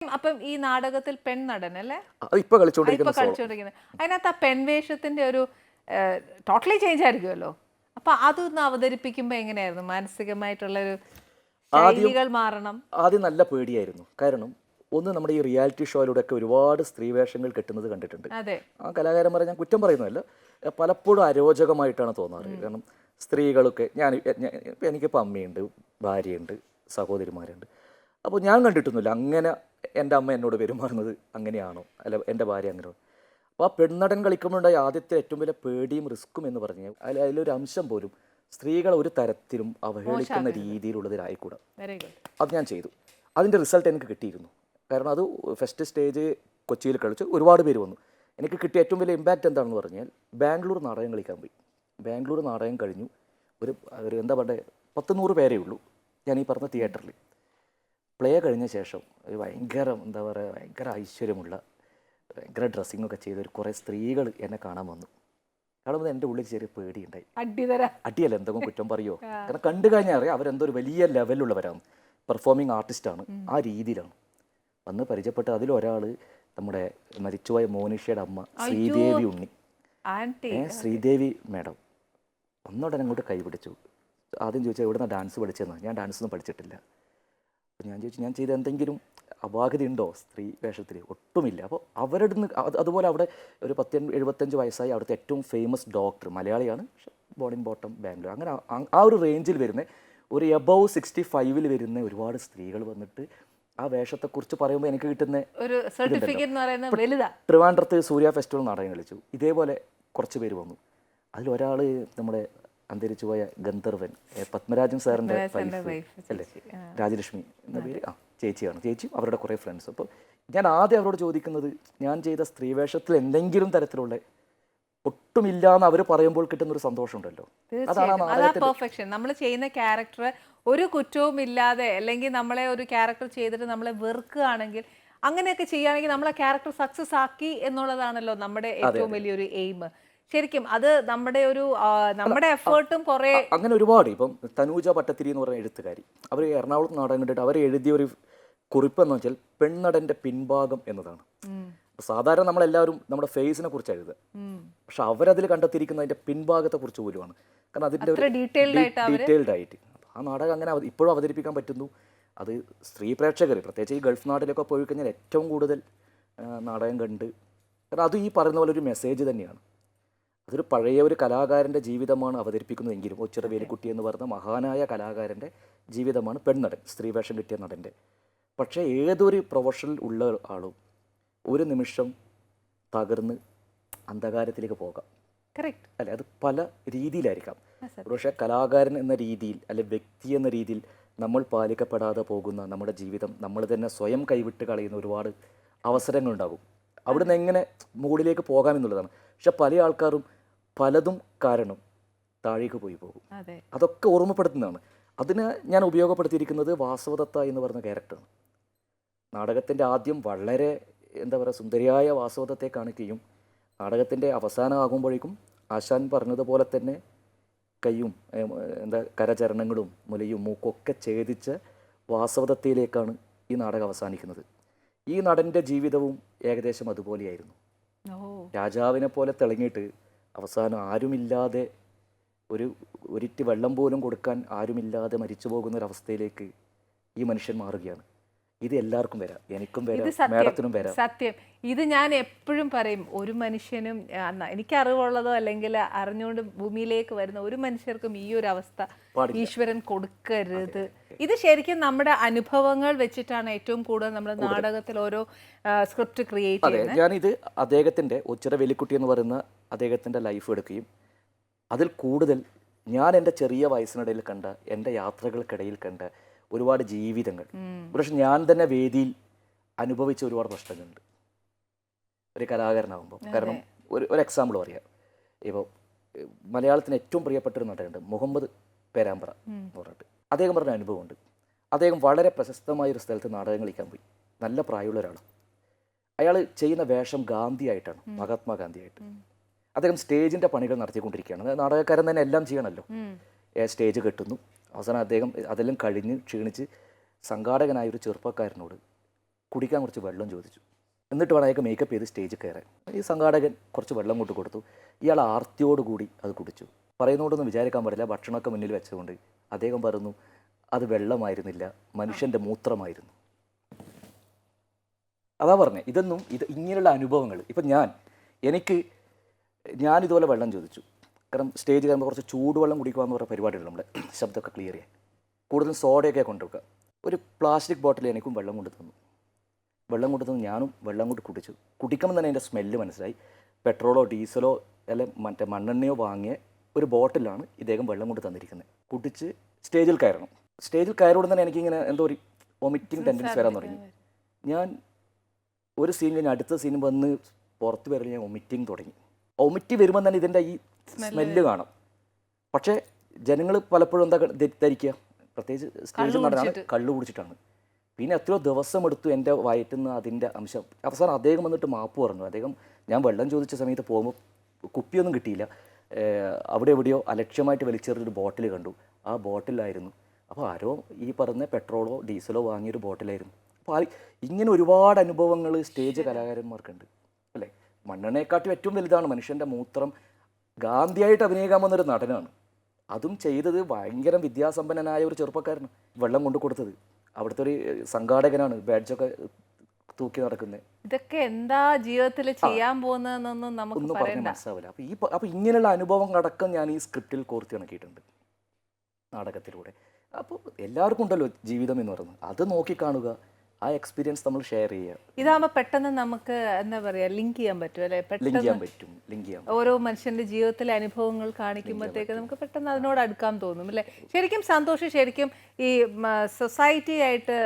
അപ്പം ഈ നാടകത്തിൽ പെൺനടൻ അല്ലേ ഇപ്പൊ ഇപ്പൊ കളിച്ചോണ്ടിരിക്കുന്ന കളിച്ചുകൊണ്ടിരിക്കുന്നത് അതിനകത്ത് ആ പെൺവേഷത്തിന്റെ ഒരു ടോട്ടലി ചേഞ്ച് ആയിരിക്കുമല്ലോ. അപ്പൊ അതൊന്ന് അവതരിപ്പിക്കുമ്പോ എങ്ങനെയായിരുന്നു? മാനസികമായിട്ടുള്ള ഒരു ശൈലികൾ മാറണം. ആദ്യം നല്ല പേടിയായിരുന്നു. കാരണം ഒന്ന് നമ്മുടെ ഈ റിയാലിറ്റി ഷോയിലൂടെ ഒക്കെ ഒരുപാട് സ്ത്രീവേഷങ്ങൾ കെട്ടുന്നത് കണ്ടിട്ടുണ്ട്. അതെ, ആ കലാകാരന്മാരെ ഞാൻ കുറ്റം പറയുന്നതല്ല, പലപ്പോഴും അരോചകമായിട്ടാണ് തോന്നാറ്. കാരണം സ്ത്രീകളൊക്കെ എനിക്കിപ്പോൾ അമ്മയുണ്ട്, ഭാര്യയുണ്ട്, സഹോദരിമാരുണ്ട്. അപ്പോൾ ഞാൻ കണ്ടിട്ടൊന്നുമില്ല അങ്ങനെ എൻ്റെ അമ്മ എന്നോട് പെരുമാറുന്നത് അങ്ങനെയാണോ, അല്ല എൻ്റെ ഭാര്യ അങ്ങനെയാണോ. അപ്പോൾ ആ പെണ്ണടൻ കളിക്കുമ്പോഴുണ്ടായ ആദ്യത്തെ ഏറ്റവും വലിയ പേടിയും റിസ്ക്കും എന്ന് പറഞ്ഞാൽ അതിലൊരു അംശം പോലും സ്ത്രീകളെ ഒരു തരത്തിലും അവഹേളിക്കുന്ന രീതിയിലുള്ളതിലായിക്കൂടാ. Very good. അത് ഞാൻ ചെയ്തു. അതിൻ്റെ റിസൾട്ട് എനിക്ക് കിട്ടിയിരുന്നു. കാരണം അത് ഫസ്റ്റ് സ്റ്റേജ് കൊച്ചിയിൽ കളിച്ചു, ഒരുപാട് പേര് വന്നു. എനിക്ക് കിട്ടിയ ഏറ്റവും വലിയ ഇമ്പാക്റ്റ് എന്താണെന്ന് പറഞ്ഞാൽ ബാംഗ്ലൂർ നാടകം കളിക്കാൻ പോയി. ബാംഗ്ലൂർ നാടകം കഴിഞ്ഞു ഒരു എന്താ പറയുക 100 പേരേ ഉള്ളൂ ഞാൻ ഈ പറഞ്ഞ തിയേറ്ററിൽ. പ്ലേ കഴിഞ്ഞ ശേഷം ഒരു ഭയങ്കര എന്താ പറയുക ഭയങ്കര ഐശ്വര്യമുള്ള ഭയങ്കര ഡ്രസ്സിങ്ങൊക്കെ ചെയ്ത ഒരു കുറേ സ്ത്രീകൾ എന്നെ കാണാൻ വന്നു. കാണുമ്പോൾ എൻ്റെ ഉള്ളിൽ ചെറിയ പേടിയുണ്ടായി. അടിയല്ല, എന്തെങ്കിലും കുറ്റം പറയുമോ? കാരണം കണ്ടു കഴിഞ്ഞാൽ അറിയാം അവരെന്തോ ഒരു വലിയ ലെവലുള്ളവരാണ്, പെർഫോമിങ് ആർട്ടിസ്റ്റാണ്, ആ രീതിയിലാണ് വന്ന് പരിചയപ്പെട്ട്. അതിലൊരാൾ നമ്മുടെ മരിച്ചുപോയ മോനിഷയുടെ അമ്മ ശ്രീദേവി ഉണ്ണി, ശ്രീദേവി മാഡം. ഒന്നുടനെ അങ്ങോട്ട് കൈപിടിച്ചു. ആദ്യം ചോദിച്ചാൽ എവിടെ നിന്ന് ഡാൻസ് പഠിച്ചതെന്ന്. ഞാൻ ഡാൻസൊന്നും പഠിച്ചിട്ടില്ല. അപ്പോൾ ഞാൻ ചോദിച്ചു ഞാൻ ചെയ്ത എന്തെങ്കിലും അപാകതയുണ്ടോ സ്ത്രീ വേഷത്തിൽ? ഒട്ടുമില്ല. അപ്പോൾ അവരുടെ നിന്ന് അതുപോലെ അവിടെ ഒരു 75 വയസ്സായി അവിടുത്തെ ഏറ്റവും ഫേമസ് ഡോക്ടർ, മലയാളിയാണ്, ബോർഡിംഗ് ബോട്ടം ബാംഗ്ലൂർ, അങ്ങനെ ആ ഒരു റേഞ്ചിൽ വരുന്ന ഒരു എബവ് 65 വരുന്ന ഒരുപാട് സ്ത്രീകൾ വന്നിട്ട് ആ വേഷത്തെക്കുറിച്ച് പറയുമ്പോൾ എനിക്ക് കിട്ടുന്ന ഒരു സർട്ടിഫിക്കറ്റ് എന്ന് പറയുന്നത് വലുതാ. ട്രിവാൻഡ്രത്ത് സൂര്യ ഫെസ്റ്റിവൽ നാടകം കളിച്ചു, ഇതേപോലെ കുറച്ച് പേര് വന്നു. അതിലൊരാൾ നമ്മുടെ അന്തരിച്ചു പോയ ഗന്ധർവൻ പത്മരാജൻ സാറിൻ്റെ വൈഫ് അല്ലേ, രാജലക്ഷ്മി എന്ന പേര്, ചേച്ചിയാണ്. ചേച്ചിയും അവരുടെ കുറേ ഫ്രണ്ട്സ്. അപ്പോൾ ഞാൻ ആദ്യം അവരോട് ചോദിക്കുന്നത് ഞാൻ ചെയ്ത സ്ത്രീവേഷത്തിൽ എന്തെങ്കിലും തരത്തിലുള്ള ഒട്ടുമില്ല എന്ന് അവർ പറയുമ്പോൾ കിട്ടുന്ന ഒരു സന്തോഷമുണ്ടല്ലോ, അതാണ് പെർഫെക്ഷൻ. നമ്മൾ ചെയ്യുന്ന ക്യാരക്ടർ ഒരു കുറ്റവും ഇല്ലാതെ, അല്ലെങ്കിൽ നമ്മളെ ഒരു ക്യാരക്ടർ ചെയ്തിട്ട് നമ്മളെ വെറുക്കുകയാണെങ്കിൽ, അങ്ങനെയൊക്കെ ചെയ്യുകയാണെങ്കിൽ നമ്മളെ ക്യാരക്ടർ സക്സസ് ആക്കി എന്നുള്ളതാണല്ലോ നമ്മുടെ ഏറ്റവും വലിയൊരു എയിം. ശരിക്കും അത് നമ്മുടെ എഫേർട്ടും കുറേ അങ്ങനെ ഒരുപാട്. ഇപ്പം തനൂജ പട്ടത്തിരി എന്ന് പറഞ്ഞ എഴുത്തുകാരി, അവർ എറണാകുളത്ത് നാടകം കണ്ടിട്ട് അവർ എഴുതിയ ഒരു കുറിപ്പെന്ന് വെച്ചാൽ പെണ്ണടൻ്റെ പിൻഭാഗം എന്നതാണ്. സാധാരണ നമ്മളെല്ലാവരും നമ്മുടെ ഫേസിനെ കുറിച്ച് എഴുതുക, പക്ഷെ അവരതിൽ കണ്ടെത്തിയിരിക്കുന്ന അതിൻ്റെ പിൻഭാഗത്തെ കുറിച്ച് പോലുമാണ്. കാരണം അതിൻ്റെ ഒരു ഡീറ്റെയിൽഡ് ആയിട്ട് ആ നാടകം അങ്ങനെ ഇപ്പോഴും അവതരിപ്പിക്കാൻ പറ്റുന്നു. അത് സ്ത്രീ പ്രേക്ഷകർ പ്രത്യേകിച്ച് ഈ ഗൾഫ് നാട്ടിലൊക്കെ പോയി കഴിഞ്ഞാൽ ഏറ്റവും കൂടുതൽ നാടകം കണ്ട്, കാരണം അത് ഈ പറയുന്ന പോലെ ഒരു മെസ്സേജ് തന്നെയാണ്. അതൊരു പഴയ ഒരു കലാകാരൻ്റെ ജീവിതമാണ് അവതരിപ്പിക്കുന്നതെങ്കിലും ഒച്ചിറ വേലിക്കുട്ടി എന്ന് പറയുന്ന മഹാനായ കലാകാരൻ്റെ ജീവിതമാണ് പെൺനടൻ, സ്ത്രീവേഷം കിട്ടിയ നടൻ്റെ. പക്ഷേ ഏതൊരു പ്രൊഫഷണൽ ഉള്ള ആളും ഒരു നിമിഷം തകർന്ന് അന്ധകാരത്തിലേക്ക് പോകാം, അല്ലെ? അത് പല രീതിയിലായിരിക്കാം. പക്ഷേ കലാകാരൻ എന്ന രീതിയിൽ അല്ലെ വ്യക്തി എന്ന രീതിയിൽ നമ്മൾ പാലിക്കപ്പെടാതെ പോകുന്ന നമ്മുടെ ജീവിതം നമ്മൾ തന്നെ സ്വയം കൈവിട്ട് കളയുന്ന ഒരുപാട് അവസരങ്ങളുണ്ടാകും. അവിടുന്ന് എങ്ങനെ മുകളിലേക്ക് പോകാമെന്നുള്ളതാണ്. പക്ഷെ പല ആൾക്കാരും പലതും കാരണം താഴേക്ക് പോയി പോകും. അതൊക്കെ ഓർമ്മപ്പെടുത്തുന്നതാണ്. അതിന് ഞാൻ ഉപയോഗപ്പെടുത്തിയിരിക്കുന്നത് വാസവദത്ത എന്ന് പറയുന്ന ക്യാരക്ടറാണ്. നാടകത്തിൻ്റെ ആദ്യം വളരെ എന്താ പറയുക സുന്ദരിയായ വാസവദത്തെ കാണിക്കുകയും നാടകത്തിൻ്റെ അവസാനമാകുമ്പോഴേക്കും ആശാൻ പറഞ്ഞതുപോലെ തന്നെ കൈയും കരചരണങ്ങളും മുലയും മൂക്കൊക്കെ ഛേദിച്ച വാസവദത്തയിലേക്കാണ് ഈ നാടകം അവസാനിക്കുന്നത്. ഈ നടൻ്റെ ജീവിതവും ഏകദേശം അതുപോലെയായിരുന്നു. രാജാവിനെ പോലെ തിളങ്ങിയിട്ട് അവസാനം ആരുമില്ലാതെ ഒരിറ്റ് വെള്ളം പോലും കൊടുക്കാൻ ആരുമില്ലാതെ മരിച്ചു പോകുന്നൊരവസ്ഥയിലേക്ക് ഈ മനുഷ്യൻ മാറുകയാണ്. ഇത് എല്ലാവർക്കും വരാം, എനിക്കും വരാം, മേഡത്തിനും വരാം. സത്യം. ഇത് ഞാൻ എപ്പോഴും പറയും, ഒരു മനുഷ്യനും എനിക്ക് അറിവുള്ളതോ അല്ലെങ്കിൽ അറിഞ്ഞുകൊണ്ട് ഭൂമിയിലേക്ക് വരുന്ന ഒരു മനുഷ്യർക്കും ഈ ഒരു അവസ്ഥ ഈശ്വരൻ കൊടുക്കരുത്. ഇത് ശരിക്കും നമ്മുടെ അനുഭവങ്ങൾ വെച്ചിട്ടാണ് ഏറ്റവും കൂടുതൽ നമ്മൾ നാടകത്തിൽ ഓരോ സ്ക്രിപ്റ്റ് ക്രിയേറ്റ് ചെയ്യുന്നത്. ഞാനിത് അദ്ദേഹത്തിൻ്റെ ഒച്ചിറ വേലിക്കുട്ടി എന്ന് പറയുന്ന അദ്ദേഹത്തിൻ്റെ ലൈഫ് എടുക്കുകയും അതിൽ കൂടുതൽ ഞാൻ എൻ്റെ ചെറിയ വയസ്സിനിടയിൽ കണ്ട എൻ്റെ യാത്രകൾക്കിടയിൽ കണ്ട ഒരുപാട് ജീവിതങ്ങൾ, പക്ഷെ ഞാൻ തന്നെ വേദിയിൽ അനുഭവിച്ച ഒരുപാട് പ്രശ്നങ്ങളുണ്ട് ഒരു കലാകാരനാകുമ്പോൾ. കാരണം ഒരു എക്സാമ്പിൾ പറയാം. ഇപ്പോൾ മലയാളത്തിന് ഏറ്റവും പ്രിയപ്പെട്ടൊരു നടനുണ്ട് മുഹമ്മദ് പേരാമ്പ്ര എന്ന് പറഞ്ഞിട്ട്. അദ്ദേഹം പറഞ്ഞ അനുഭവമുണ്ട്. അദ്ദേഹം വളരെ പ്രശസ്തമായൊരു സ്ഥലത്ത് നാടകം കളിക്കാൻ പോയി. നല്ല പ്രായമുള്ള ഒരാൾ. അയാൾ ചെയ്യുന്ന വേഷം ഗാന്ധിയായിട്ടാണ്, മഹാത്മാഗാന്ധിയായിട്ട്. അദ്ദേഹം സ്റ്റേജിൻ്റെ പണികൾ നടത്തിക്കൊണ്ടിരിക്കുകയാണ്. നാടകക്കാരൻ തന്നെ എല്ലാം ചെയ്യണമല്ലോ. സ്റ്റേജ് കെട്ടുന്നു. അവസാനം അദ്ദേഹം അതെല്ലാം കഴിഞ്ഞ് ക്ഷീണിച്ച് സംഘാടകനായ ഒരു ചെറുപ്പക്കാരനോട് കുടിക്കാൻ കുറച്ച് വെള്ളം ചോദിച്ചു. എന്നിട്ട് വേണം അയാൾക്ക് മേക്കപ്പ് ചെയ്ത് സ്റ്റേജിൽ കയറാൻ. ഈ സംഘാടകൻ കുറച്ച് വെള്ളം കൊണ്ട് കൊടുത്തു. ഇയാൾ ആർത്തിയോടുകൂടി അത് കുടിച്ചു. പറയുന്നതുകൊണ്ടൊന്നും വിചാരിക്കാൻ പാടില്ല, ഭക്ഷണമൊക്കെ മുന്നിൽ വെച്ചുകൊണ്ട് അദ്ദേഹം പറഞ്ഞു അത് വെള്ളമായിരുന്നില്ല, മനുഷ്യൻ്റെ മൂത്രമായിരുന്നു. അതാ പറഞ്ഞത്. ഇങ്ങനെയുള്ള അനുഭവങ്ങൾ ഇപ്പം ഞാനിതുപോലെ വെള്ളം ചോദിച്ചു. കാരണം സ്റ്റേജ് കയറുമ്പോൾ കുറച്ച് ചൂടുവെള്ളം കുടിക്കുക എന്ന് പറഞ്ഞ പരിപാടിയുണ്ട് നമ്മുടെ, ശബ്ദമൊക്കെ ക്ലിയർ ചെയ്യാൻ. കൂടുതലും സോഡയൊക്കെ കൊണ്ടുവെക്കുക. ഒരു പ്ലാസ്റ്റിക് ബോട്ടിൽ എനിക്കും വെള്ളം കൊണ്ട് തന്നു. ഞാനും വെള്ളം കൊണ്ട് കുടിച്ചു. കുടിക്കുമ്പോൾ തന്നെ അതിൻ്റെ സ്മെല്ല് മനസ്സിലായി. പെട്രോളോ ഡീസലോ അല്ലെങ്കിൽ മറ്റേ മണ്ണെണ്ണയോ വാങ്ങിയ ഒരു ബോട്ടിലാണ് ഇദ്ദേഹം വെള്ളം കൊണ്ട് തന്നിരിക്കുന്നത്. കുടിച്ച് സ്റ്റേജിൽ കയറണം. സ്റ്റേജിൽ കയറുകൊണ്ട് തന്നെ എനിക്കിങ്ങനെ എന്തോ ഒരു വൊമിറ്റിംഗ് ടെൻഡൻസി വരാൻ തുടങ്ങി. ഞാൻ ഒരു സീൻ കഴിഞ്ഞ് അടുത്ത സീൻ വന്ന് പുറത്ത് വരൽ ഞാൻ വൊമിറ്റിംഗ് തുടങ്ങി. വൊമിറ്റ് വരുമ്പോൾ തന്നെ ഇതിൻ്റെ ഈ സ്മെല്ല് കാണാം. പക്ഷേ ജനങ്ങൾ പലപ്പോഴും എന്താ ധരിക്കുക, പ്രത്യേകിച്ച് സ്റ്റേജിൽ നടന്നാണ് കള്ളു കുടിച്ചിട്ടാണ്. പിന്നെ എത്രയോ ദിവസം എടുത്തു എൻ്റെ വയറ്റിൽ നിന്ന് അതിൻ്റെ അംശം. അവസാനം അദ്ദേഹം വന്നിട്ട് മാപ്പ് പറഞ്ഞു. ഞാൻ വെള്ളം ചോദിച്ച സമയത്ത് പോകുമ്പോൾ കുപ്പിയൊന്നും കിട്ടിയില്ല. അവിടെ എവിടെയോ അലക്ഷ്യമായിട്ട് വലിച്ചെറിഞ്ഞൊരു ബോട്ടിൽ കണ്ടു. ആ ബോട്ടിലായിരുന്നു. അപ്പോൾ ആരോ ഈ പറഞ്ഞ പെട്രോളോ ഡീസലോ വാങ്ങിയൊരു ബോട്ടിലായിരുന്നു. അപ്പോൾ ഇങ്ങനെ ഒരുപാട് അനുഭവങ്ങൾ സ്റ്റേജ് കലാകാരന്മാർക്കുണ്ട് അല്ലേ. മണ്ണെണ്ണയെക്കാട്ടും ഏറ്റവും വലുതാണ് മനുഷ്യൻ്റെ മൂത്രം. ഗാന്ധിയായിട്ട് അഭിനയിക്കാൻ വന്നൊരു നടനാണ്. അതും ചെയ്തത് ഭയങ്കര വിദ്യാസമ്പന്നനായ ഒരു ചെറുപ്പക്കാരനാണ് വെള്ളം കൊണ്ട് കൊടുത്തത്. അവിടുത്തെ ഒരു സംഘാടകനാണ് ബാഡ്ജൊക്കെ തൂക്കി നടക്കുന്നത്. ഇതൊക്കെ എന്താ ജീവിതത്തിൽ ചെയ്യാൻ പോകുന്നതെന്നൊന്നും നമുക്ക് പറഞ്ഞ് മനസ്സിലാവില്ല. അപ്പോൾ ഇങ്ങനെയുള്ള അനുഭവം അടക്കം ഞാൻ ഈ സ്ക്രിപ്റ്റിൽ കോർത്തി ഇണക്കിയിട്ടുണ്ട് നാടകത്തിലൂടെ. അപ്പോൾ എല്ലാവർക്കും ഉണ്ടല്ലോ ജീവിതം എന്ന് പറയുന്നത്, അത് നോക്കിക്കാണുക, ആ എക്സ്പീരിയൻസ് നമ്മൾ ഷെയർ ചെയ്യുക. ഇതാകുമ്പോൾ പെട്ടെന്ന് നമുക്ക് എന്താ പറയുക ലിങ്ക് ചെയ്യാൻ പറ്റും അല്ലേ. ലിങ്ക് ചെയ്യാൻ ഓരോ മനുഷ്യന്റെ ജീവിതത്തിലെ അനുഭവങ്ങൾ കാണിക്കുമ്പോഴത്തേക്ക് നമുക്ക് പെട്ടെന്ന് അതിനോട് അടുക്കാൻ തോന്നും അല്ലേ. ശരിക്കും സന്തോഷം, ശരിക്കും ഈ സൊസൈറ്റി ആയിട്ട്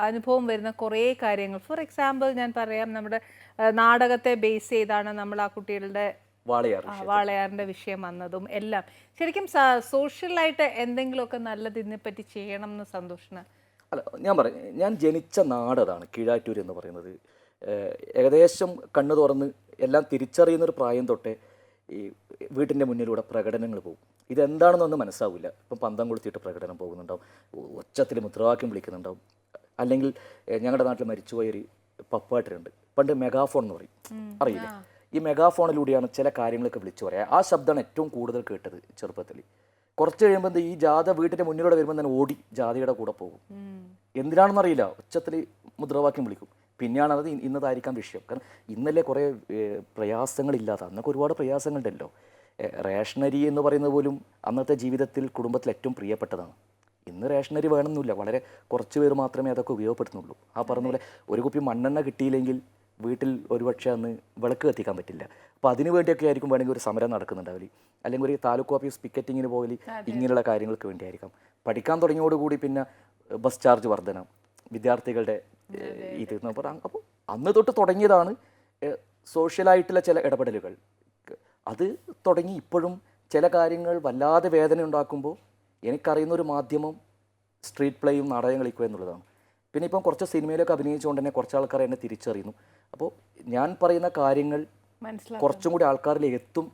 അനുഭവം വരുന്ന കുറേ കാര്യങ്ങൾ, ഫോർ എക്സാമ്പിൾ ഞാൻ പറയാം, നമ്മുടെ നാടകത്തെ ബേസ് ചെയ്താണ് നമ്മൾ ആ കുട്ടികളുടെ വാളയാറിന്റെ വിഷയം വന്നതും എല്ലാം. ശരിക്കും സോഷ്യലായിട്ട് എന്തെങ്കിലുമൊക്കെ നല്ലത് ഇതിനെപ്പറ്റി ചെയ്യണം എന്ന് സന്തോഷിന്. അല്ല, ഞാൻ ജനിച്ച നാട് അതാണ്, കീഴാറ്റൂർ എന്ന് പറയുന്നത്. ഏകദേശം കണ്ണു തുറന്ന് എല്ലാം തിരിച്ചറിയുന്നൊരു പ്രായം തൊട്ടേ ഈ വീട്ടിൻ്റെ മുന്നിലൂടെ പ്രകടനങ്ങൾ പോകും. ഇതെന്താണെന്നൊന്നും മനസ്സിലാവില്ല. ഇപ്പം പന്തം കൊളുത്തിയിട്ട് പ്രകടനം പോകുന്നുണ്ടാവും, ഒച്ചത്തിൽ മുദ്രാവാക്യം വിളിക്കുന്നുണ്ടാവും. അല്ലെങ്കിൽ ഞങ്ങളുടെ നാട്ടിൽ മരിച്ചുപോയൊരു പപ്പാട്ടരുണ്ട്, പണ്ട് മെഗാഫോൺ എന്ന് പറയും, അറിയില്ല. ഈ മെഗാഫോണിലൂടെയാണ് ചില കാര്യങ്ങളൊക്കെ വിളിച്ചു പറയുക. ആ ശബ്ദമാണ് ഏറ്റവും കൂടുതൽ കേട്ടത് ചെറുപ്പത്തിൽ. കുറച്ച് കഴിയുമ്പോൾ ഈ ജാഥ വീട്ടിൻ്റെ മുന്നിലൂടെ വരുമ്പോൾ തന്നെ ഓടി ജാഥയുടെ കൂടെ പോകും. എന്തിനാണെന്നറിയില്ല, ഉച്ചത്തിൽ മുദ്രാവാക്യം വിളിക്കും. പിന്നെയാണ് അത് ഇന്നതായിരിക്കാം വിഷയം. കാരണം ഇന്നല്ലേ കുറേ പ്രയാസങ്ങളില്ലാത്ത, അന്നൊക്കെ ഒരുപാട് പ്രയാസങ്ങളുണ്ടല്ലോ. റേഷനരി എന്ന് പറയുന്നത് പോലും അന്നത്തെ ജീവിതത്തിൽ കുടുംബത്തിൽ ഏറ്റവും പ്രിയപ്പെട്ടതാണ്. ഇന്ന് റേഷനരി വേണമെന്നില്ല, വളരെ കുറച്ച് പേര് മാത്രമേ അതൊക്കെ ഉപയോഗപ്പെടുത്തുന്നുള്ളൂ. ആ പറഞ്ഞ പോലെ ഒരു കുപ്പി മണ്ണെണ്ണ കിട്ടിയില്ലെങ്കിൽ വീട്ടിൽ ഒരുപക്ഷെ അന്ന് വിളക്ക് കത്തിക്കാൻ പറ്റില്ല. അപ്പോൾ അതിനു വേണ്ടിയൊക്കെ ആയിരിക്കും വേണമെങ്കിൽ ഒരു സമരം നടക്കുന്നുണ്ടാവില്ല, അല്ലെങ്കിൽ ഒരു താലൂക്ക് ഓഫീസ് പിക്കറ്റിങ്ങിന് പോകലി, ഇങ്ങനെയുള്ള കാര്യങ്ങൾക്ക് വേണ്ടിയായിരിക്കാം. പഠിക്കാൻ തുടങ്ങിയോടുകൂടി പിന്നെ ബസ് ചാർജ് വർധന, വിദ്യാർത്ഥികളുടെ ഇത് എന്ന് പറയാം. അപ്പോൾ അന്ന് തൊട്ട് തുടങ്ങിയതാണ് സോഷ്യലായിട്ടുള്ള ചില ഇടപെടലുകൾ. അത് തുടങ്ങി ഇപ്പോഴും ചില കാര്യങ്ങൾ വല്ലാതെ വേദന ഉണ്ടാക്കുമ്പോൾ എനിക്കറിയുന്നൊരു മാധ്യമം സ്ട്രീറ്റ് പ്ലേയും നാടകം കളിക്കുക എന്നുള്ളതാണ്. പിന്നെ ഇപ്പം കുറച്ച് സിനിമയിലൊക്കെ അഭിനയിച്ചുകൊണ്ട് തന്നെ കുറച്ച് ആൾക്കാർ എന്നെ തിരിച്ചറിയുന്നു. അപ്പോൾ ഞാൻ പറയുന്ന കാര്യങ്ങൾ കുറച്ചും കൂടി ആൾക്കാരിലേക്ക് എത്തും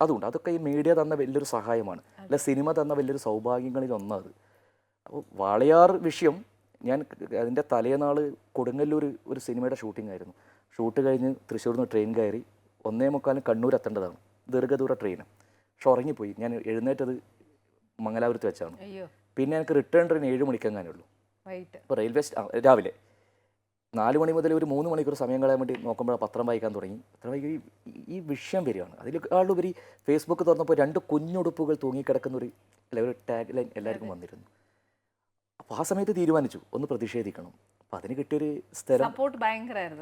അതുകൊണ്ട് അതൊക്കെ ഈ മീഡിയ തന്ന വലിയൊരു സഹായമാണ്, അല്ല സിനിമ തന്ന വലിയൊരു സൗഭാഗ്യങ്ങളിൽ ഒന്നത്. അപ്പോൾ വാളയാർ വിഷയം, ഞാൻ അതിൻ്റെ തലേനാൾ കൊടുങ്ങല്ലൂർ ഒരു സിനിമയുടെ ഷൂട്ടിംഗ് ആയിരുന്നു. ഷൂട്ട് കഴിഞ്ഞ് തൃശ്ശൂരിൽ നിന്ന് ട്രെയിൻ കയറി 1:45 കണ്ണൂർ എത്തേണ്ടതാണ്, ദീർഘദൂര ട്രെയിന്. പക്ഷെ ഉറങ്ങിപ്പോയി. ഞാൻ എഴുന്നേറ്റത് മംഗലാപുരത്ത് വെച്ചാണ്. പിന്നെ എനിക്ക് റിട്ടേൺ ട്രെയിൻ 7 മണിക്കെങ്ങാനേ ഉള്ളൂ. ഇപ്പോൾ റെയിൽവേ രാവിലെ 4 മണി മുതൽ ഒരു 3 മണിക്കൂർ സമയം കളയാൻ വേണ്ടി നോക്കുമ്പോൾ പത്രം വായിക്കാൻ തുടങ്ങി. പത്രം വായിക്കും, ഈ വിഷയം വരികയാണ്. അതിലേക്കാളുപരി ഫേസ്ബുക്ക് തുറന്നപ്പോൾ 2 കുഞ്ഞുടുപ്പുകൾ തൂങ്ങിക്കിടക്കുന്ന ഒരു ടാഗ് ലൈൻ എല്ലാവർക്കും വന്നിരുന്നു. അപ്പോൾ ആ സമയത്ത് തീരുമാനിച്ചു ഒന്ന് പ്രതിഷേധിക്കണം. അപ്പോൾ അതിന് കിട്ടിയൊരു സ്ഥലം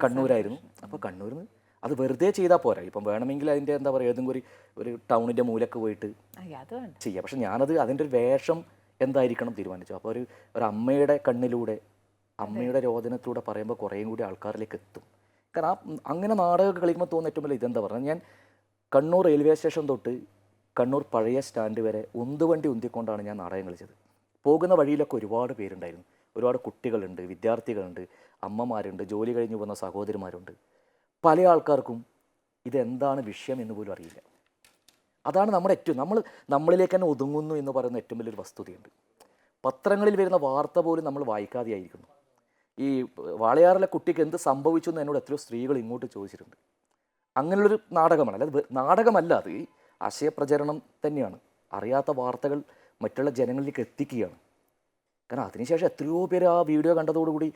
കണ്ണൂരായിരുന്നു. അപ്പോൾ കണ്ണൂരിൽ നിന്ന് അത് വെറുതെ ചെയ്താൽ പോരാ, ഇപ്പം വേണമെങ്കിൽ അതിൻ്റെ എന്താ പറയുക ഏതെങ്കിലും ഒരു ടൗണിൻ്റെ മൂലക്ക് പോയിട്ട് ചെയ്യാം. പക്ഷെ ഞാനത് അതിൻ്റെ ഒരു വേഷം എന്തായിരിക്കണം തീരുമാനിച്ചു. അപ്പോൾ ഒരു അമ്മയുടെ കണ്ണിലൂടെ, അമ്മയുടെ രോദനത്തിലൂടെ പറയുമ്പോൾ കുറേയും കൂടി ആൾക്കാരിലേക്ക് എത്തും. കാരണം അങ്ങനെ നാടകമൊക്കെ കളിക്കുമ്പോൾ തോന്നുന്ന ഏറ്റവും വലിയ ഇതെന്താ പറയുക, ഞാൻ കണ്ണൂർ റെയിൽവേ സ്റ്റേഷൻ തൊട്ട് കണ്ണൂർ പഴയ സ്റ്റാൻഡ് വരെ ഉന്തുവണ്ടി ഉന്തിക്കൊണ്ടാണ് ഞാൻ നാടകം കളിച്ചത്. പോകുന്ന വഴിയിലൊക്കെ ഒരുപാട് പേരുണ്ടായിരുന്നു, ഒരുപാട് കുട്ടികളുണ്ട്, വിദ്യാർത്ഥികളുണ്ട്, അമ്മമാരുണ്ട്, ജോലി കഴിഞ്ഞ് പോകുന്ന സഹോദരിമാരുണ്ട്. പല ആൾക്കാർക്കും ഇതെന്താണ് വിഷയം എന്ന് പോലും അറിയില്ല. അതാണ് നമ്മുടെ ഏറ്റവും നമ്മളിലേക്ക് തന്നെ ഒതുങ്ങുന്നു എന്ന് പറയുന്ന ഏറ്റവും വലിയൊരു വസ്തുതയുണ്ട്. പത്രങ്ങളിൽ വരുന്ന വാർത്ത പോലും നമ്മൾ വായിക്കാതെയായിരിക്കുന്നു. ഈ വാളയാറിലെ കുട്ടിക്ക് എന്ത് സംഭവിച്ചു എന്ന് എന്നോട് എത്രയോ സ്ത്രീകൾ ഇങ്ങോട്ട് ചോദിച്ചിട്ടുണ്ട്. അങ്ങനെയുള്ളൊരു നാടകമാണ്, അല്ലാതെ നാടകമല്ല, അത് ആശയപ്രചരണം തന്നെയാണ്. അറിയാത്ത വാർത്തകൾ മറ്റുള്ള ജനങ്ങളിലേക്ക് എത്തിക്കുകയാണ്. കാരണം അതിനുശേഷം എത്രയോ പേര് ആ വീഡിയോ കണ്ടതോടുകൂടി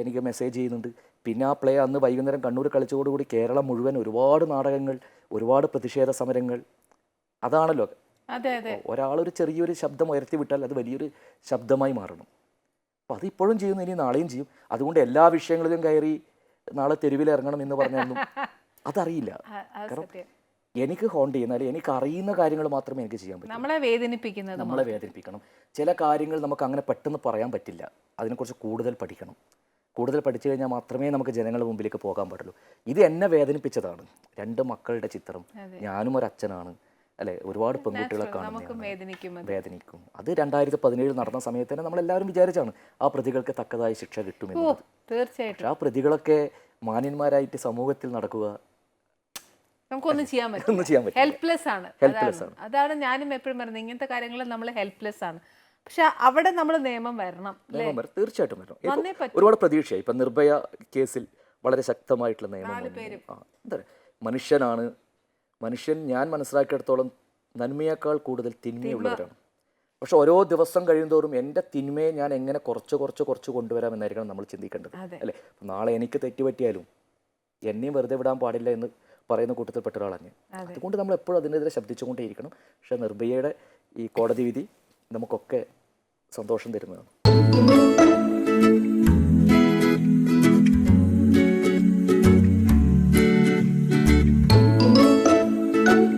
എനിക്ക് മെസ്സേജ് ചെയ്യുന്നുണ്ട്. പിന്നെ ആ പ്ലേ അന്ന് വൈകുന്നേരം കണ്ണൂർ കളിച്ചതോടുകൂടി കേരളം മുഴുവൻ ഒരുപാട് നാടകങ്ങൾ, ഒരുപാട് പ്രതിഷേധ സമരങ്ങൾ. അതാണല്ലോ, ഒരാളൊരു ചെറിയൊരു ശബ്ദം ഉയർത്തി വിട്ടാൽ അത് വലിയൊരു ശബ്ദമായി മാറണം. അപ്പം അതിപ്പോഴും ചെയ്യുന്നു, ഇനി നാളെയും ചെയ്യും. അതുകൊണ്ട് എല്ലാ വിഷയങ്ങളിലും കയറി നാളെ തെരുവിൽ ഇറങ്ങണം എന്ന് പറഞ്ഞാലും അതറിയില്ല. കാരണം എനിക്ക് ഹോണ്ട് ചെയ്യുന്ന, എനിക്ക് അറിയുന്ന കാര്യങ്ങൾ മാത്രമേ എനിക്ക് ചെയ്യാൻ പറ്റൂ. നമ്മളെ വേദനിപ്പിക്കണം. ചില കാര്യങ്ങൾ നമുക്ക് അങ്ങനെ പെട്ടെന്ന് പറയാൻ പറ്റില്ല. അതിനെക്കുറിച്ച് കൂടുതൽ പഠിക്കണം. കൂടുതൽ പഠിച്ചു കഴിഞ്ഞാൽ മാത്രമേ നമുക്ക് ജനങ്ങളുടെ മുമ്പിലേക്ക് പോകാൻ പാടുള്ളൂ. ഇത് എന്നെ വേദനിപ്പിച്ചതാണ്. 2 മക്കളുടെ ചിത്രം, ഞാനും ഒരു അച്ഛനാണ്, അല്ലെ, ഒരുപാട് പെൺകുട്ടികളെ കാണുന്നു, വേദനിക്കും. അത് 2017 നടന്ന സമയത്ത് തന്നെ നമ്മളെല്ലാവരും വിചാരിച്ചാണ് ആ പ്രതികൾക്ക് തക്കതായ ശിക്ഷ കിട്ടുമെന്ന്. തീർച്ചയായിട്ടും ആ പ്രതികളൊക്കെ മാന്യന്മാരായിട്ട് സമൂഹത്തിൽ നടക്കുക, നമുക്കൊന്നും ചെയ്യാൻ പറ്റില്ല. ഹെൽപ്ലെസ് ആണ്. അതാണ് ഞാനും എപ്പോഴും പറയുന്നത്, ഇങ്ങനത്തെ കാര്യങ്ങൾ നമ്മൾ ഹെൽപ്ലെസ് ആണ്. പക്ഷെ അവിടെ നമ്മൾ നിയമം വരണം, തീർച്ചയായിട്ടും വരണം. ഒരുപാട് പ്രതീക്ഷയായി. ഇപ്പം നിർഭയ കേസിൽ വളരെ ശക്തമായിട്ടുള്ള നിയമം. എന്താ മനുഷ്യനാണ്, മനുഷ്യൻ ഞാൻ മനസ്സിലാക്കിയിടത്തോളം നന്മയേക്കാൾ കൂടുതൽ തിന്മയുള്ളവരാണ്. പക്ഷെ ഓരോ ദിവസം കഴിയുന്തോറും എൻ്റെ തിന്മയെ ഞാൻ എങ്ങനെ കുറച്ച് കൊണ്ടുവരാം എന്നായിരിക്കണം നമ്മൾ ചിന്തിക്കേണ്ടത്, അല്ലേ? നാളെ എനിക്ക് തെറ്റുപറ്റിയാലും എന്നെയും വെറുതെ വിടാൻ പാടില്ല എന്ന് പറയുന്ന കൂട്ടത്തിൽപ്പെട്ട ഒരാളാണ്. അതുകൊണ്ട് നമ്മൾ എപ്പോഴും അതിനെതിരെ ശബ്ദിച്ചുകൊണ്ടേയിരിക്കണം. പക്ഷെ നിർഭയയുടെ ഈ കോടതി വിധി നമുക്കൊക്കെ സന്തോഷം തരുന്നതാണ്.